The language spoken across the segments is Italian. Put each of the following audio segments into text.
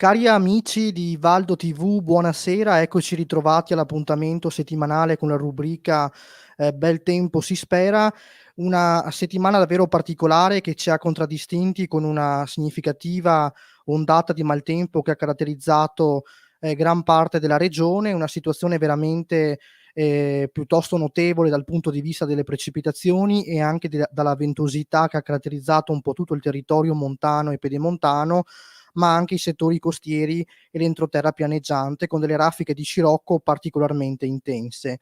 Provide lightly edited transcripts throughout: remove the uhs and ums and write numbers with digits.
Cari amici di Valdo TV, buonasera, eccoci ritrovati all'appuntamento settimanale con la rubrica Bel tempo si spera, una settimana davvero particolare che ci ha contraddistinti con una significativa ondata di maltempo che ha caratterizzato gran parte della regione, una situazione veramente piuttosto notevole dal punto di vista delle precipitazioni e anche dalla ventosità che ha caratterizzato un po' tutto il territorio montano e pedemontano, ma anche i settori costieri e l'entroterra pianeggiante, con delle raffiche di scirocco particolarmente intense.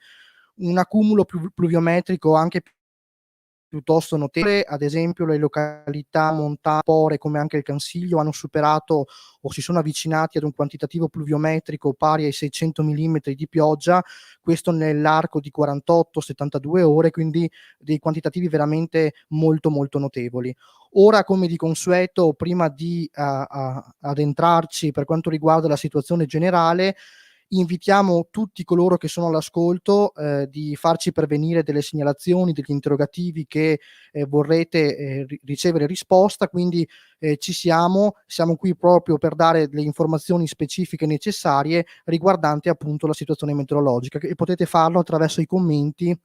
Un accumulo pluviometrico anche piuttosto notevole, ad esempio le località montane come anche il Cansiglio hanno superato o si sono avvicinati ad un quantitativo pluviometrico pari ai 600 millimetri di pioggia, questo nell'arco di 48-72 ore, quindi dei quantitativi veramente molto molto notevoli. Ora, come di consueto, prima di addentrarci per quanto riguarda la situazione generale, invitiamo tutti coloro che sono all'ascolto di farci pervenire delle segnalazioni, degli interrogativi che vorrete ricevere risposta, quindi siamo qui proprio per dare le informazioni specifiche necessarie riguardanti appunto la situazione meteorologica, e potete farlo attraverso i commenti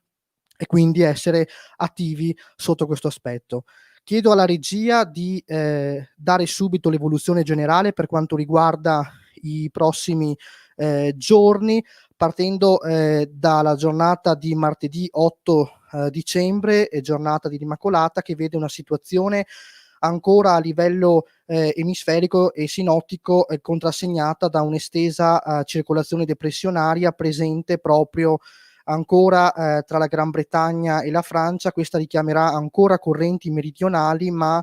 e quindi essere attivi sotto questo aspetto. Chiedo alla regia di dare subito l'evoluzione generale per quanto riguarda i prossimi giorni, partendo dalla giornata di martedì 8 dicembre, giornata di Immacolata, che vede una situazione ancora a livello emisferico e sinottico contrassegnata da un'estesa circolazione depressionaria presente proprio ancora tra la Gran Bretagna e la Francia. Questa richiamerà ancora correnti meridionali, ma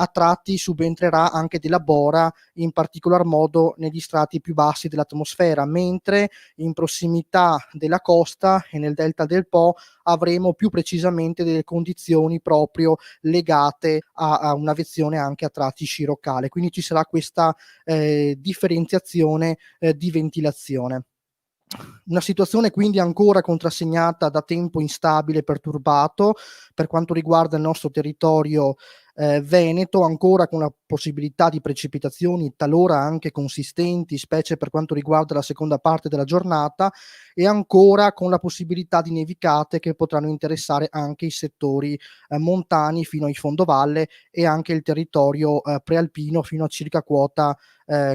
a tratti subentrerà anche della bora, in particolar modo negli strati più bassi dell'atmosfera, mentre in prossimità della costa e nel delta del Po avremo più precisamente delle condizioni proprio legate a una vezione anche a tratti sciroccale. Quindi ci sarà questa differenziazione di ventilazione. Una situazione quindi ancora contrassegnata da tempo instabile e perturbato per quanto riguarda il nostro territorio veneto, ancora con la possibilità di precipitazioni talora anche consistenti, specie per quanto riguarda la seconda parte della giornata, e ancora con la possibilità di nevicate che potranno interessare anche i settori montani fino ai fondovalle e anche il territorio prealpino fino a circa quota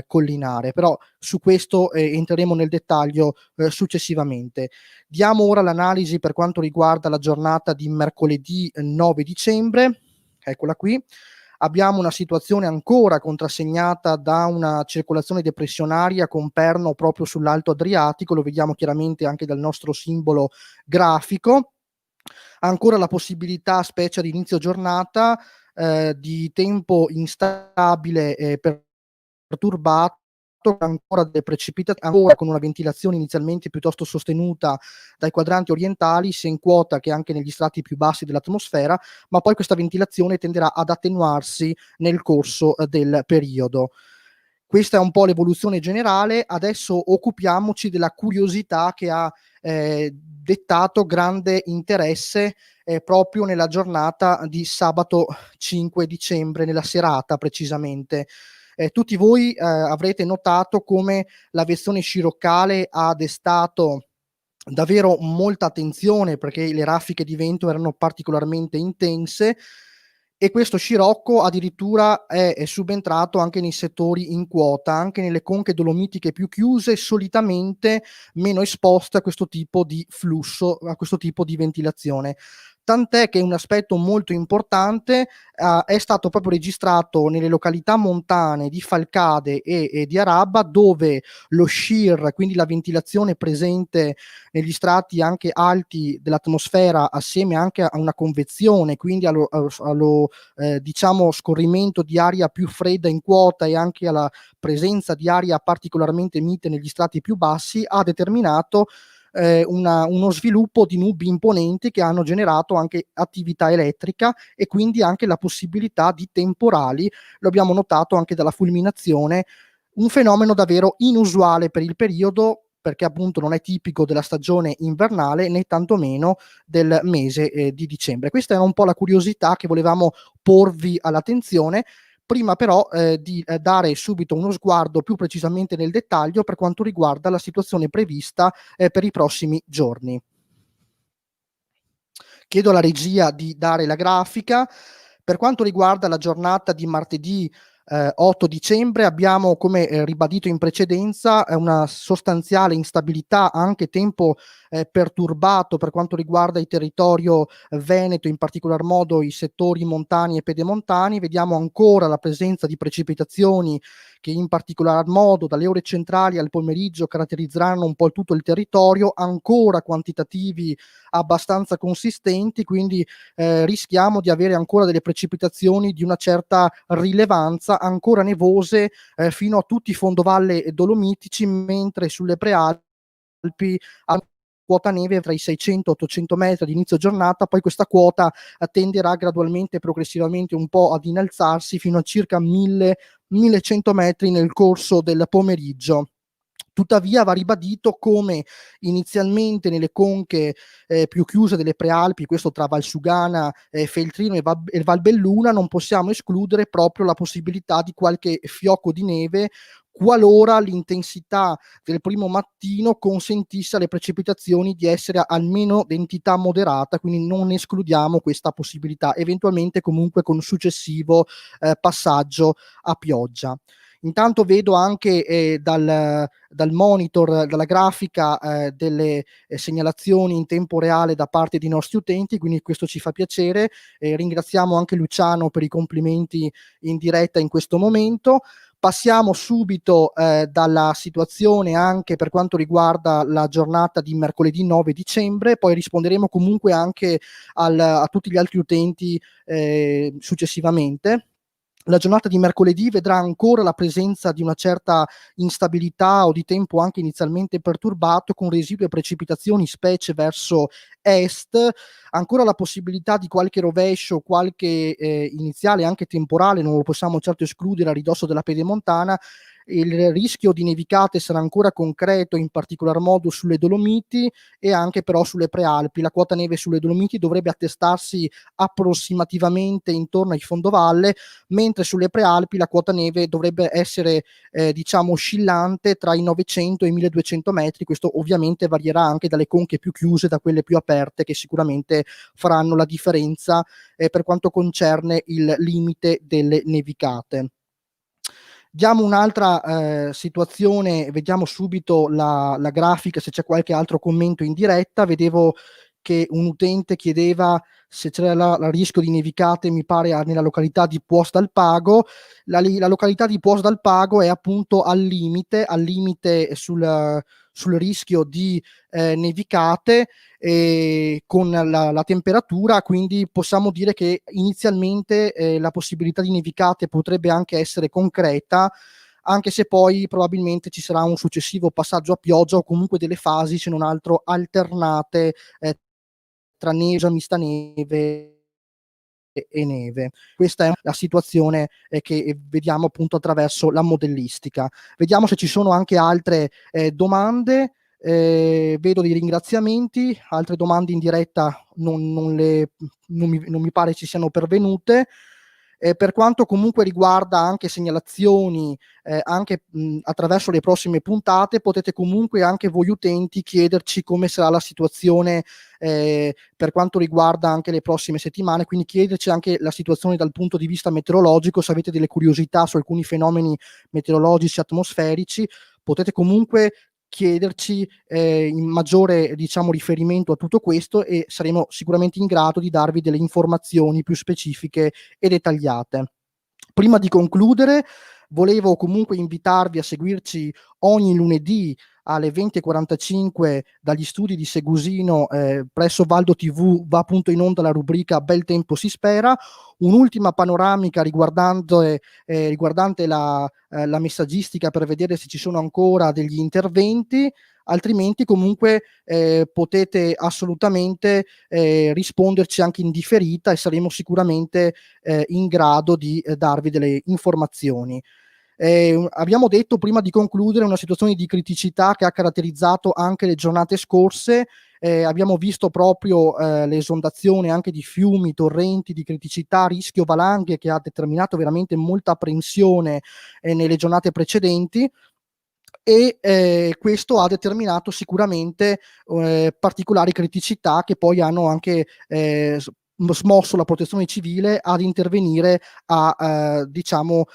collinare. Però su questo entreremo nel dettaglio successivamente. Diamo ora l'analisi per quanto riguarda la giornata di mercoledì 9 dicembre. Eccola qui. Abbiamo una situazione ancora contrassegnata da una circolazione depressionaria con perno proprio sull'Alto Adriatico, lo vediamo chiaramente anche dal nostro simbolo grafico. Ancora la possibilità, specie ad inizio giornata, di tempo instabile e perturbato, ancora delle ancora con una ventilazione inizialmente piuttosto sostenuta dai quadranti orientali, sia in quota che anche negli strati più bassi dell'atmosfera, ma poi questa ventilazione tenderà ad attenuarsi nel corso del periodo. Questa è un po' l'evoluzione generale. Adesso occupiamoci della curiosità che ha dettato grande interesse proprio nella giornata di sabato 5 dicembre, nella serata precisamente. Tutti voi avrete notato come la vezione sciroccale ha destato davvero molta attenzione, perché le raffiche di vento erano particolarmente intense, e questo scirocco addirittura è subentrato anche nei settori in quota, anche nelle conche dolomitiche più chiuse, solitamente meno esposte a questo tipo di flusso, a questo tipo di ventilazione. Tant'è che un aspetto molto importante è stato proprio registrato nelle località montane di Falcade e di Arabba, dove lo shear, quindi la ventilazione presente negli strati anche alti dell'atmosfera, assieme anche a una convezione, quindi allo diciamo scorrimento di aria più fredda in quota e anche alla presenza di aria particolarmente mite negli strati più bassi, ha determinato uno sviluppo di nubi imponenti che hanno generato anche attività elettrica e quindi anche la possibilità di temporali. Lo abbiamo notato anche dalla fulminazione, un fenomeno davvero inusuale per il periodo, perché appunto non è tipico della stagione invernale né tantomeno del mese di dicembre. Questa era un po' la curiosità che volevamo porvi all'attenzione. Prima però di dare subito uno sguardo più precisamente nel dettaglio per quanto riguarda la situazione prevista per i prossimi giorni. Chiedo alla regia di dare la grafica. Per quanto riguarda la giornata di martedì 8 dicembre abbiamo, come ribadito in precedenza, una sostanziale instabilità, anche tempo perturbato per quanto riguarda il territorio veneto, in particolar modo i settori montani e pedemontani. Vediamo ancora la presenza di precipitazioni che in particolar modo dalle ore centrali al pomeriggio caratterizzeranno un po' tutto il territorio, ancora quantitativi abbastanza consistenti, quindi rischiamo di avere ancora delle precipitazioni di una certa rilevanza, ancora nevose fino a tutti i fondovalle dolomitici, mentre sulle prealpi a quota neve tra i 600 e 800 metri ad inizio giornata, poi questa quota tenderà gradualmente e progressivamente un po' ad innalzarsi fino a circa 1000-1100 metri nel corso del pomeriggio. Tuttavia va ribadito come inizialmente nelle conche più chiuse delle prealpi, questo tra Valsugana, Feltrino e Valbelluna, non possiamo escludere proprio la possibilità di qualche fiocco di neve qualora l'intensità del primo mattino consentisse alle precipitazioni di essere almeno d'entità moderata, quindi non escludiamo questa possibilità, eventualmente comunque con successivo passaggio a pioggia. Intanto vedo anche dal monitor, dalla grafica, delle segnalazioni in tempo reale da parte dei nostri utenti, quindi questo ci fa piacere. Ringraziamo anche Luciano per i complimenti in diretta in questo momento. Passiamo subito dalla situazione anche per quanto riguarda la giornata di mercoledì 9 dicembre, poi risponderemo comunque anche a tutti gli altri utenti successivamente. La giornata di mercoledì vedrà ancora la presenza di una certa instabilità o di tempo anche inizialmente perturbato, con residue precipitazioni specie verso est, ancora la possibilità di qualche rovescio, qualche iniziale anche temporale, non lo possiamo certo escludere a ridosso della pedemontana. Il rischio di nevicate sarà ancora concreto, in particolar modo sulle Dolomiti e anche però sulle prealpi. La quota neve sulle Dolomiti dovrebbe attestarsi approssimativamente intorno ai fondovalle, mentre sulle prealpi la quota neve dovrebbe essere diciamo oscillante tra i 900 e i 1200 metri. Questo ovviamente varierà anche dalle conche più chiuse da quelle più aperte, che sicuramente faranno la differenza per quanto concerne il limite delle nevicate. Diamo un'altra situazione, vediamo subito la grafica, se c'è qualche altro commento in diretta. Vedevo che un utente chiedeva se c'era la rischio di nevicate, mi pare nella località di Puos d'Al Pago. La località di Puos d'Al Pago è appunto al limite sul rischio di nevicate con la temperatura, quindi possiamo dire che inizialmente la possibilità di nevicate potrebbe anche essere concreta, anche se poi probabilmente ci sarà un successivo passaggio a pioggia o comunque delle fasi, se non altro, alternate tra neve, mista neve e neve. Questa è la situazione che vediamo appunto attraverso la modellistica. Vediamo se ci sono anche altre domande. Vedo dei ringraziamenti, altre domande in diretta non mi pare ci siano pervenute. Per quanto comunque riguarda anche segnalazioni, anche attraverso le prossime puntate, potete comunque anche voi utenti chiederci come sarà la situazione per quanto riguarda anche le prossime settimane, quindi chiederci anche la situazione dal punto di vista meteorologico. Se avete delle curiosità su alcuni fenomeni meteorologici atmosferici, potete comunque chiederci in maggiore diciamo riferimento a tutto questo, e saremo sicuramente in grado di darvi delle informazioni più specifiche e dettagliate. Prima di concludere, volevo comunque invitarvi a seguirci ogni lunedì alle 20:45 dagli studi di Segusino presso Valdo TV. Va appunto in onda la rubrica Bel tempo si spera, un'ultima panoramica riguardante la messaggistica per vedere se ci sono ancora degli interventi. Altrimenti comunque potete assolutamente risponderci anche in differita e saremo sicuramente in grado di darvi delle informazioni. Abbiamo detto prima di concludere una situazione di criticità che ha caratterizzato anche le giornate scorse. abbiamo visto proprio l'esondazione anche di fiumi, torrenti, di criticità, rischio valanghe, che ha determinato veramente molta apprensione nelle giornate precedenti, e questo ha determinato sicuramente particolari criticità che poi hanno anche smosso la protezione civile ad intervenire a diciamo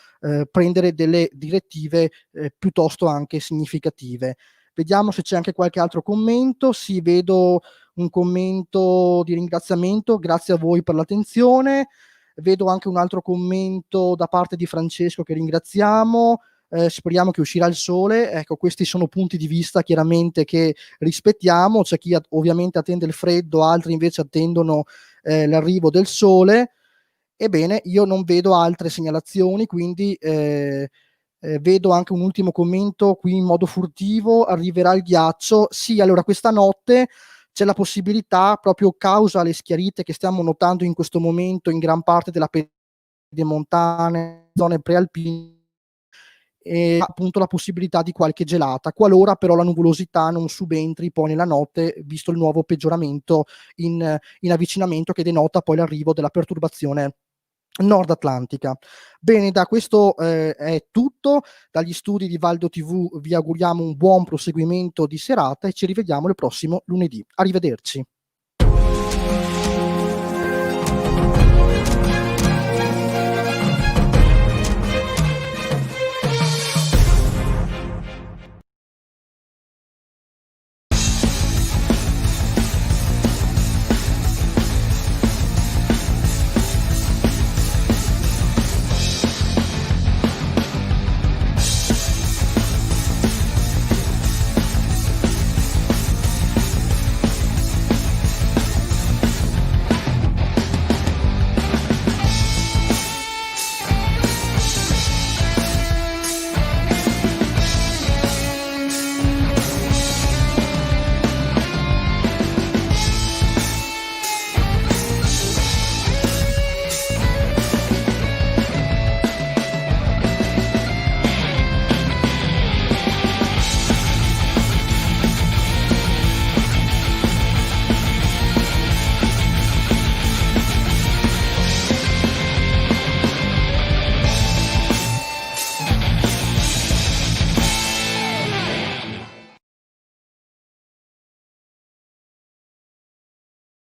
prendere delle direttive piuttosto anche significative. Vediamo se c'è anche qualche altro commento. Sì, vedo un commento di ringraziamento, grazie a voi per l'attenzione. Vedo anche un altro commento da parte di Francesco che ringraziamo. Speriamo che uscirà il sole. Ecco, questi sono punti di vista chiaramente che rispettiamo. C'è chi ovviamente attende il freddo, altri invece attendono l'arrivo del sole. Ebbene, io non vedo altre segnalazioni, quindi vedo anche un ultimo commento qui in modo furtivo: arriverà il ghiaccio. Sì, allora questa notte c'è la possibilità, proprio causa le schiarite che stiamo notando in questo momento in gran parte della pedemontane, zone prealpine, appunto la possibilità di qualche gelata, qualora però la nuvolosità non subentri poi nella notte, visto il nuovo peggioramento in avvicinamento che denota poi l'arrivo della perturbazione nord atlantica. Bene, da questo è tutto. Dagli studi di Valdo TV vi auguriamo un buon proseguimento di serata e ci rivediamo il prossimo lunedì. Arrivederci.